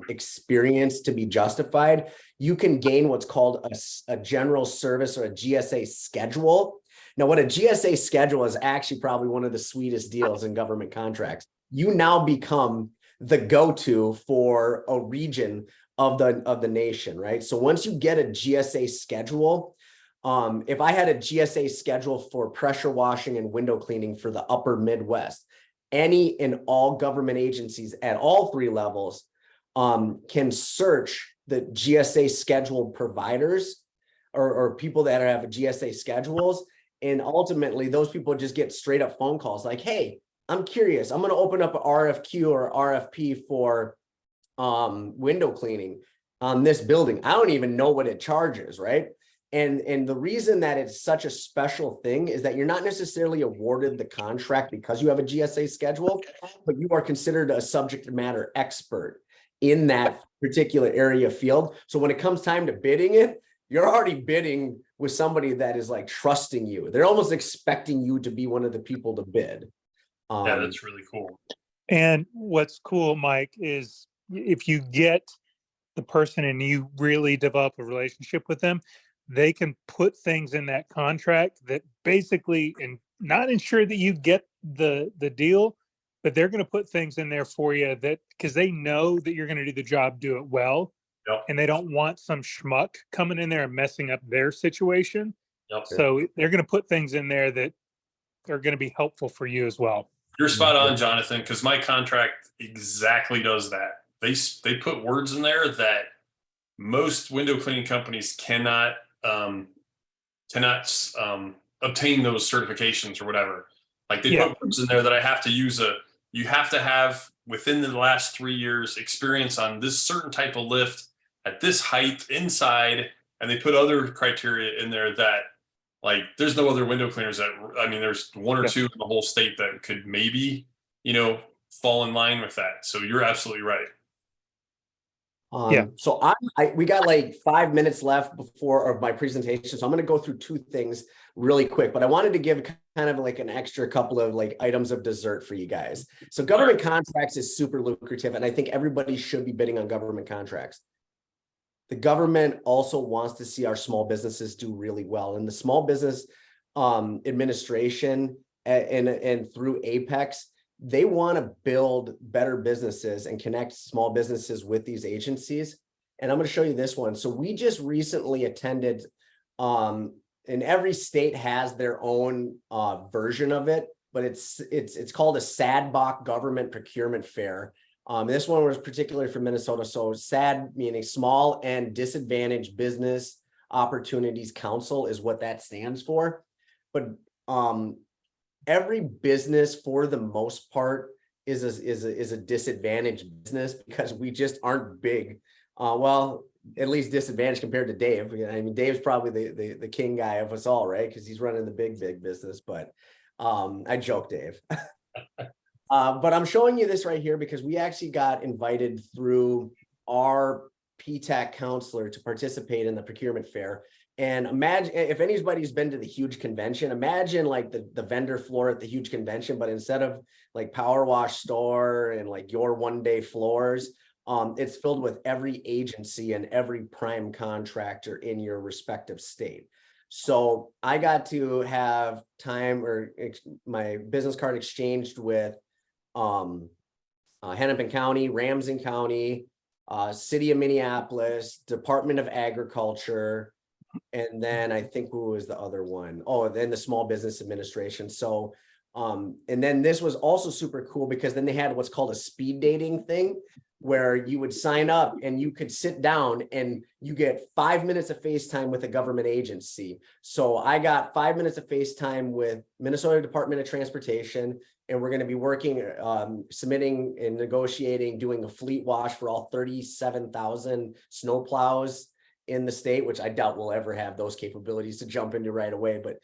experience to be justified, you can gain what's called a general service or a GSA schedule. Now, what a GSA schedule is actually probably one of the sweetest deals in government contracts. You now become the go-to for a region of the nation, right? So once you get a GSA schedule, if I had a GSA schedule for pressure washing and window cleaning for the upper Midwest, any and all government agencies at all 3 levels can search the GSA scheduled providers or people that have GSA schedules. And ultimately those people just get straight up phone calls like, hey, I'm curious, I'm going to open up an RFQ or RFP for window cleaning on this building. I don't even know what it charges, right? And the reason that it's such a special thing is that you're not necessarily awarded the contract because you have a GSA schedule, but you are considered a subject matter expert in that particular area field. So when it comes time to bidding it, you're already bidding with somebody that is like trusting you. They're almost expecting you to be one of the people to bid. Yeah, that's really cool. And what's cool, Mike, is if you get the person and you really develop a relationship with them, they can put things in that contract that basically not ensure that you get the deal, but they're going to put things in there for you that because they know that you're going to do the job, do it well. Yep. and they don't want some schmuck coming in there and messing up their situation. Yep. So they're going to put things in there that are going to be helpful for you as well. You're spot on, Jonathan, because my contract exactly does that. They put words in there that most window cleaning companies cannot obtain those certifications or whatever. Like they put words in there that I have to use you have to have within the last 3 years experience on this certain type of lift at this height inside, and they put other criteria in there that like there's no other window cleaners that, I mean, there's one or two in the whole state that could maybe, fall in line with that. So you're absolutely right. So we got like 5 minutes left before of my presentation. So I'm going to go through two things really quick, but I wanted to give kind of like an extra couple of like items of dessert for you guys. So government contracts is super lucrative, and I think everybody should be bidding on government contracts. The government also wants to see our small businesses do really well, and the Small Business Administration and through Apex, they want to build better businesses and connect small businesses with these agencies. And I'm going to show you this one. So we just recently attended, and every state has their own version of it, but it's called a SADBOC Government Procurement Fair. This one was particularly for Minnesota. So SAD meaning Small and Disadvantaged Business Opportunities Council is what that stands for. But every business, for the most part, is a disadvantaged business because we just aren't big. Well, at least disadvantaged compared to Dave. I mean, Dave's probably the king guy of us all, right? Because he's running the big business. But I joke, Dave. But I'm showing you this right here because we actually got invited through our PTAC counselor to participate in the procurement fair. And imagine if anybody's been to the huge convention, imagine like the vendor floor at the huge convention, but instead of like Power Wash Store and like your one day floors, it's filled with every agency and every prime contractor in your respective state. So I got to have time or my business card exchanged with Hennepin County, Ramsey County, City of Minneapolis, Department of Agriculture, and then I think who was the other one? Oh, then the Small Business Administration. So, and then this was also super cool because then they had what's called a speed dating thing where you would sign up and you could sit down and you get 5 minutes of FaceTime with a government agency. So I got 5 minutes of FaceTime with Minnesota Department of Transportation, and we're going to be working, submitting and negotiating, doing a fleet wash for all 37,000 snowplows in the state, which I doubt we'll ever have those capabilities to jump into right away. But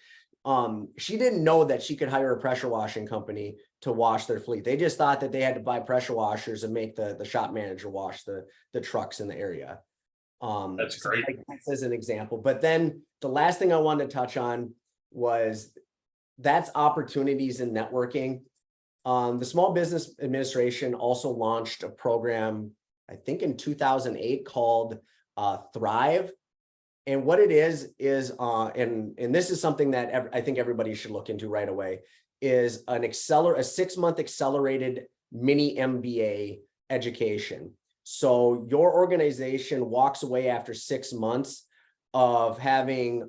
she didn't know that she could hire a pressure washing company to wash their fleet. They just thought that they had to buy pressure washers and make the shop manager wash the trucks in the area. That's great. So that's as an example. But then the last thing I wanted to touch on was that's opportunities in networking. The Small Business Administration also launched a program, I think in 2008, called Thrive. And what it is and this is something that I think everybody should look into right away, is a 6-month accelerated mini MBA education. So your organization walks away after 6 months of having,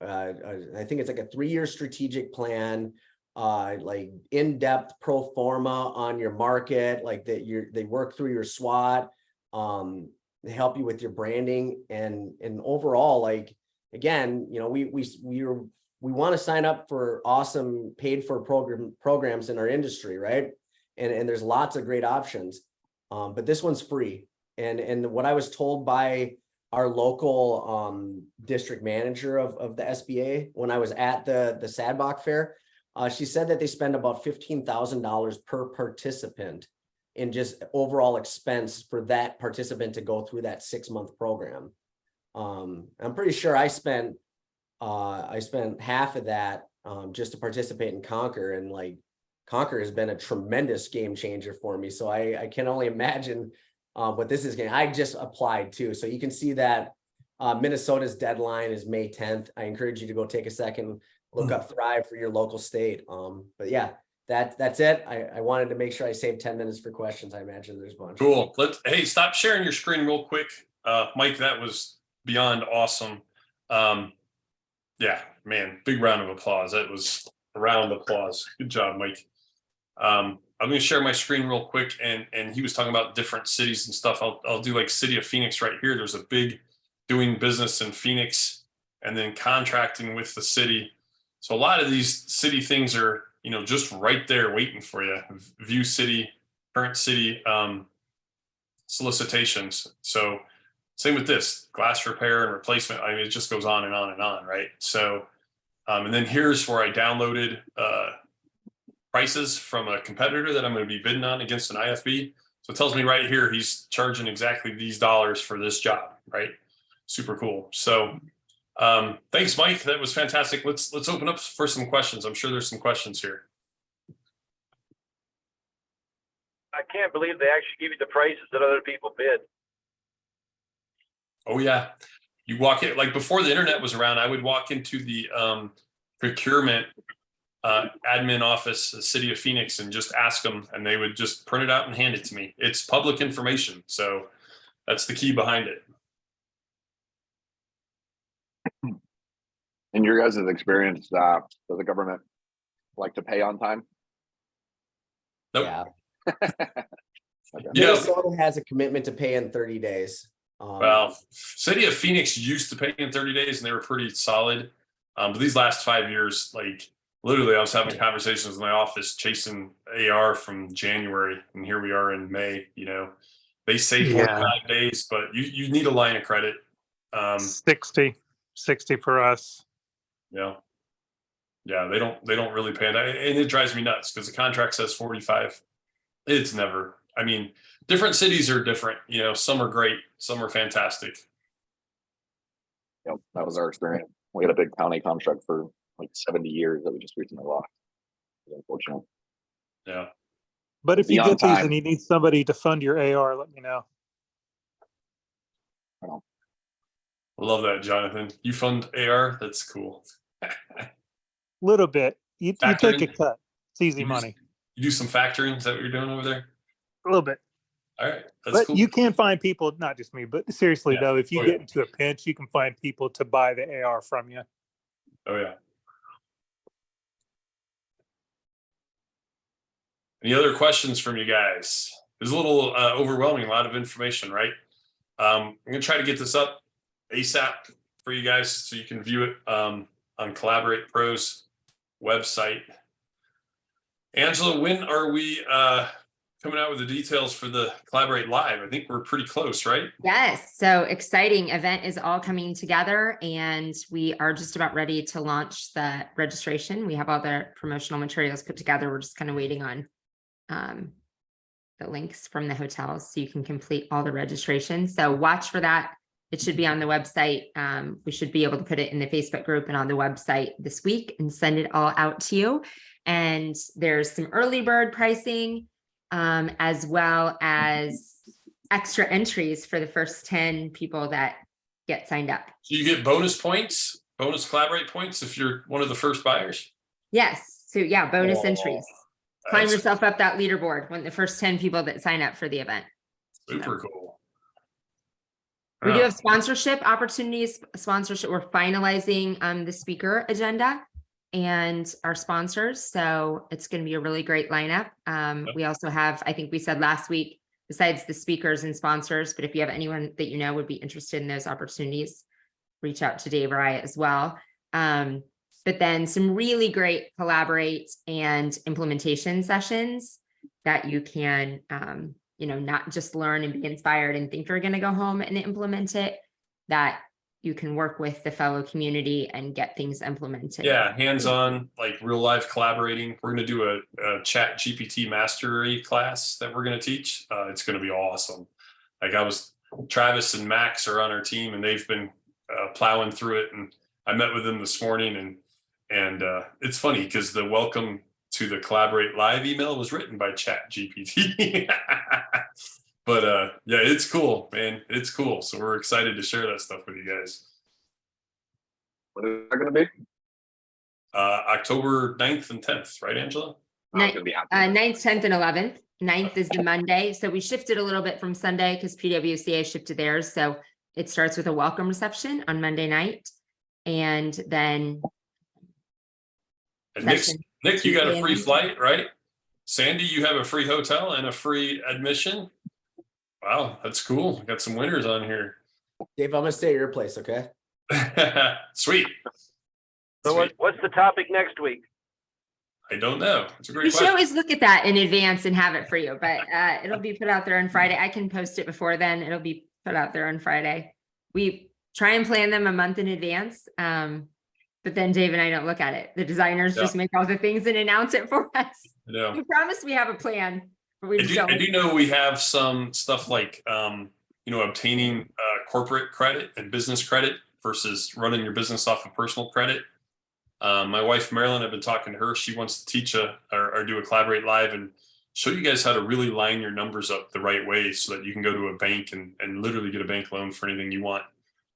I think it's like a 3-year strategic plan, like in-depth pro forma on your market, like that they work through your SWOT, they help you with your branding and overall, like, again, we want to sign up for awesome paid for programs in our industry, right? And there's lots of great options, but this one's free. And what I was told by our local district manager of the SBA when I was at the SADBOC fair, she said that they spend about $15,000 per participant in just overall expense for that participant to go through that 6-month program. I'm pretty sure I spent half of that just to participate in Conquer, and like Conquer has been a tremendous game changer for me. So I can only imagine what this is going. I just applied too, so you can see that Minnesota's deadline is May 10th. I encourage you to go take a second, look up Thrive for your local state. But yeah, that's it. I wanted to make sure I saved 10 minutes for questions. I imagine there's a bunch. Cool. Hey, stop sharing your screen real quick. Mike, that was beyond awesome. Yeah, man, big round of applause. That was a round of applause. Good job, Mike. I'm going to share my screen real quick, and he was talking about different cities and stuff. I'll do like City of Phoenix right here. There's a big doing business in Phoenix and then contracting with the city. So a lot of these city things are, just right there waiting for you. View city, current city solicitations. So same with this glass repair and replacement. I mean, it just goes on and on and on, right? So, and then here's where I downloaded prices from a competitor that I'm going to be bidding on against an IFB. So it tells me right here, he's charging exactly these dollars for this job, right? Super cool. So thanks, Mike. That was fantastic. Let's open up for some questions. I'm sure there's some questions here. I can't believe they actually give you the prices that other people bid. Oh yeah. You walk in, like before the internet was around, I would walk into the procurement admin office, the City of Phoenix, and just ask them, and they would just print it out and hand it to me. It's public information. So that's the key behind it. In your guys' experience, does the government like to pay on time? Nope. Yeah. Okay. Yeah. Minnesota has a commitment to pay in 30 days. Well, City of Phoenix used to pay in 30 days and they were pretty solid. But these last 5 years, like literally I was having conversations in my office chasing AR from January, and here we are in May. They say 45 days, but you need a line of credit. 60 for us. Yeah, they don't really pay it, and it drives me nuts because the contract says 45. It's never. I mean, different cities are different. Some are great, some are fantastic. Yep, that was our experience. We had a big county contract for like 70 years that we just recently lost. It was unfortunate. Yeah. But if Be you on get these time. and you need somebody to fund your AR, let me know. I love that, Jonathan. You fund AR? That's cool. Little bit. You take a Factoring? cut. It's easy You do- money. You do some factoring? Is that what you're doing over there? A little bit. All right. That's But cool. you can find people, not just me, but seriously Yeah. though, if you Oh, get yeah. into a pinch, you can find people to buy the AR from you. Oh, yeah. Any other questions from you guys? It was a little overwhelming, a lot of information, right? I'm going to try to get this up ASAP for you guys so you can view it on Collaborate Pro's website. Angela, when are we coming out with the details for the Collaborate Live? I think we're pretty close, right? Yes, so exciting event is all coming together and we are just about ready to launch the registration. We have all the promotional materials put together. We're just kind of waiting on the links from the hotels so you can complete all the registration. So watch for that. It should be on the website. We should be able to put it in the Facebook group and on the website this week and send it all out to you. And there's some early bird pricing as well as extra entries for the first 10 people that get signed up. So you get bonus points, bonus Collaborate points if you're one of the first buyers? Yes, so yeah, bonus Oh, entries. Climb that's yourself up that leaderboard when the first 10 people that sign up for the event. super cool. We do Yeah. have sponsorship opportunities, we're finalizing the speaker agenda and our sponsors. So it's going to be a really great lineup. We also have, I think we said last week, besides the speakers and sponsors, but if you have anyone that you know would be interested in those opportunities, reach out to Dave or I as well. But then some really great Collaborate and implementation sessions that you can, not just learn and be inspired and think you're going to go home and implement it, that you can work with the fellow community and get things implemented. Yeah, hands-on, like real life collaborating. We're going to do a Chat GPT mastery class that we're going to teach. It's going to be awesome. Like Travis and Max are on our team and they've been plowing through it. And I met with them this morning and it's funny because the welcome to the Collaborate Live email was written by Chat GPT. But yeah, it's cool, man. It's cool. So we're excited to share that stuff with you guys. What is that going to be? October 9th and 10th, right, Angela? I was gonna be happy. 9th, 10th, and 11th. 9th is the Monday, so we shifted a little bit from Sunday because PWCA shifted theirs. So it starts with a welcome reception on Monday night, and then And Nick, you got a free Tuesday. flight, right? Sandy, you have a free hotel and a free admission. Wow, that's cool. Got some winners on here. Dave, I'm gonna stay at your place, okay? Sweet. So Sweet. what's the topic next week? I don't know. It's a We great should question. always look at that in advance and have it for you, but it'll be put out there on Friday. I can post it before then. It'll be put out there on Friday. We try and plan them a month in advance. But then Dave and I don't look at it. The designers just make all the things and announce it for us. Yeah. We promise we have a plan, but we I just do, don't. I do know we have some stuff like, obtaining corporate credit and business credit versus running your business off of personal credit. My wife, Marilyn, I've been talking to her. She wants to teach or do a Collaborate Live and show you guys how to really line your numbers up the right way so that you can go to a bank and literally get a bank loan for anything you want.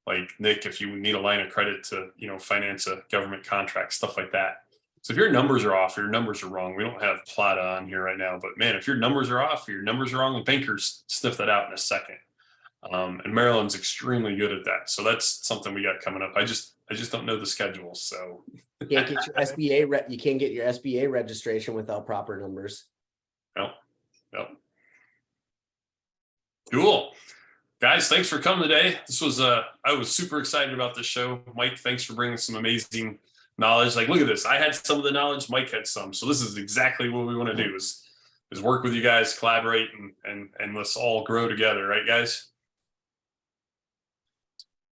Like Nick, if you need a line of credit to, finance a government contract, stuff like that. So if your numbers are off, your numbers are wrong. We don't have Plata on here right now, but man, if your numbers are off, your numbers are wrong, the bankers sniff that out in a second. And Maryland's extremely good at that. So that's something we got coming up. I just don't know the schedule. So You can't get your SBA, you can't get your SBA registration without proper numbers. no. Cool. Guys, thanks for coming today. This was I was super excited about this show. Mike, thanks for bringing some amazing knowledge. Like, look at this. I had some of the knowledge, Mike had some. So this is exactly what we want to do is work with you guys, collaborate, and let's all grow together, right, guys?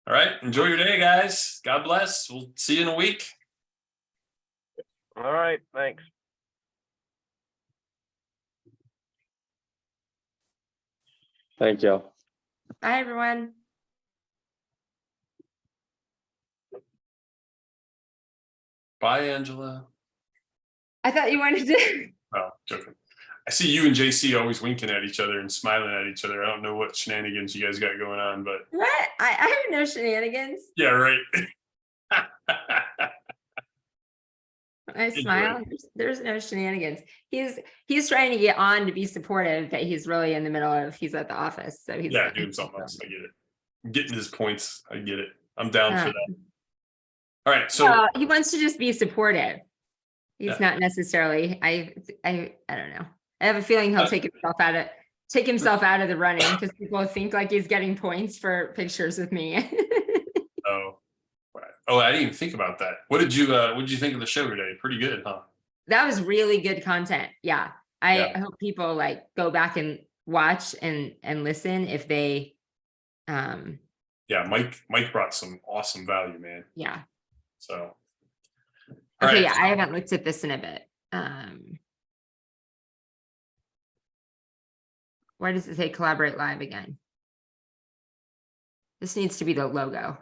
All right. Enjoy your day, guys. God bless. We'll see you in a week. All right, thanks. Thank you. Bye, everyone. Bye, Angela. I thought you wanted to. Oh, joking. I see you and JC always winking at each other and smiling at each other. I don't know what shenanigans you guys got going on, but What? I have no shenanigans. yeah, right. I smile. There's no shenanigans. He's trying to get on to be supportive, but he's really in the middle of he's at the office. So he's Yeah, doing something else. I get it. Getting his points. I get it. I'm down for that. All right. So he wants to just be supportive. He's Yeah. not necessarily. I don't know. I have a feeling he'll take himself out of the running because people think like he's getting points for pictures with me. oh, right. Oh, I didn't even think about that. What did you think of the show today? Pretty good, huh? That was really good content. Yeah. I Yeah. hope people like go back and watch and listen if they Yeah, Mike brought some awesome value, man. yeah. So Okay, all right. yeah, I haven't looked at this in a bit. Why does it say Collaborate Live again? This needs to be the logo.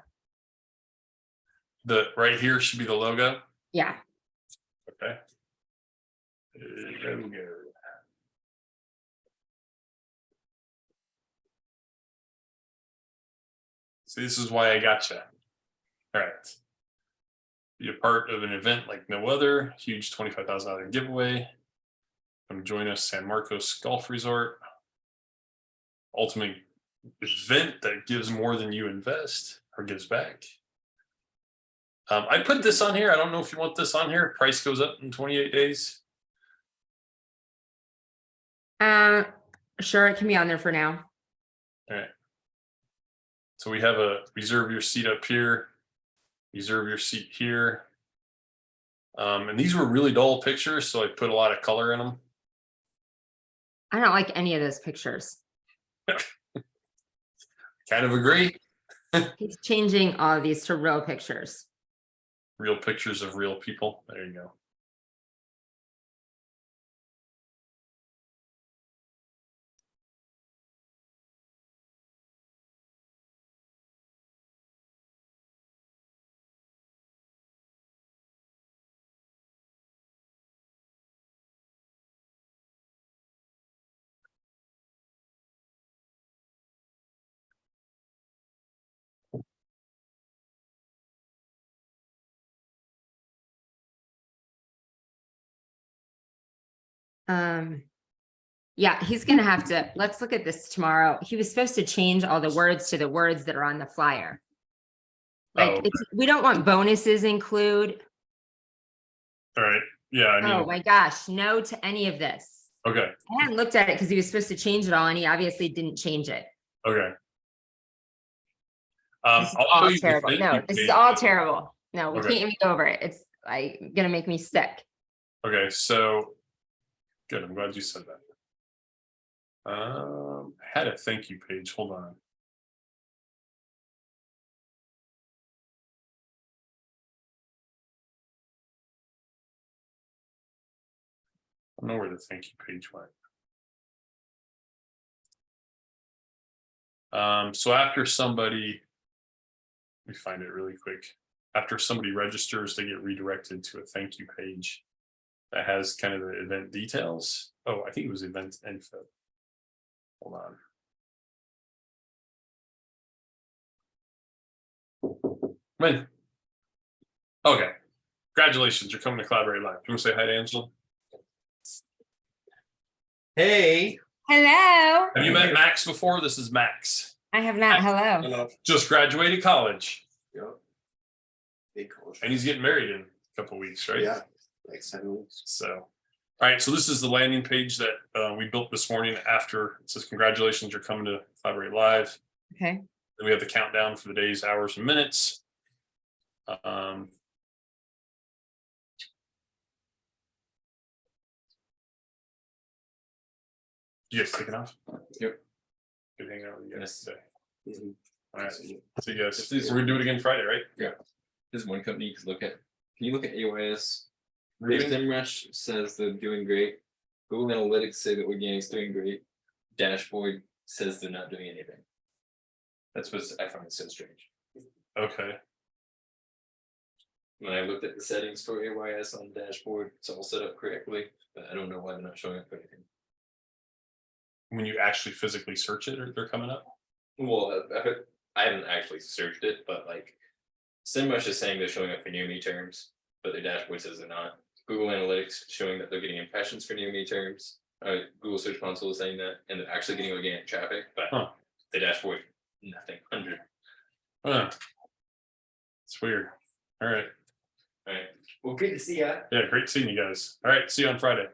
The right here should be the logo. Yeah. Okay. There we go. See, this is why I got you. All right. Be a part of an event like no other. Huge $25,000 giveaway. Come join us, San Marcos Golf Resort. Ultimate event that gives more than you invest or gives back. I put this on here. I don't know if you want this on here. Price goes up in 28 days. Sure, it can be on there for now. All right. So we have a reserve your seat up here, reserve your seat here. And these were really dull pictures, so I put a lot of color in them. I don't like any of those pictures. Kind of agree. He's changing all of these to real pictures. Real pictures of real people. There you go. Yeah, he's gonna have to, let's look at this tomorrow. He was supposed to change all the words to the words that are on the flyer. Oh, Like, we don't want bonuses include. all right. Yeah, I Oh mean, my gosh, no to any of this. okay, I hadn't looked at it because he was supposed to change it all and he obviously didn't change it. okay. This is I'll show all you the terrible. thank No, you this is page. all terrible. No, we Okay. can't even go over it. It's like gonna make me sick. Okay, so good. I'm glad you said that. I had a thank you page. Hold on. I don't know where the thank you page went. So after somebody, let me find it really quick. After somebody registers, they get redirected to a thank you page that has kind of the event details. Oh, I think it was event info. Hold on. Man. Okay. Congratulations, you're coming to Collaborate Live. You want to say hi to Angela? Hey. Hello. Have you met Max before? This is Max. I have not. Hello. Just graduated college. Yep. Big college. And he's getting married in a couple weeks, right? Yeah, like 7 weeks. So, all right. So this is the landing page that we built this morning after it says, congratulations, you're coming to Collaborate Live. Okay. Then we have the countdown for the days, hours, and minutes. You guys taking off? Yep. Good hanging out with you guys today. Mhm. All right. See you guys. If these- We're gonna do it again Friday, right? There's one company you could look at. Can you look at AYS? Reading? SEMrush says they're doing great. Google Analytics say that organic's doing great. Dashboard says they're not doing anything. That's what I find so strange. Okay. When I looked at the settings for AYS on the dashboard, it's all set up correctly, but I don't know why they're not showing up for anything. When you actually physically search it, they're coming up. Well, I haven't actually searched it, but like SEMrush is saying they're showing up for near me terms, but their dashboard says they're not. Google Analytics showing that they're getting impressions for near me terms. Google Search Console is saying that, and they're actually getting organic traffic, but Huh. the dashboard, nothing, 100. Huh. It's weird. All right. All right. Well, great to see ya. Yeah, great seeing you guys. All right. See you on Friday.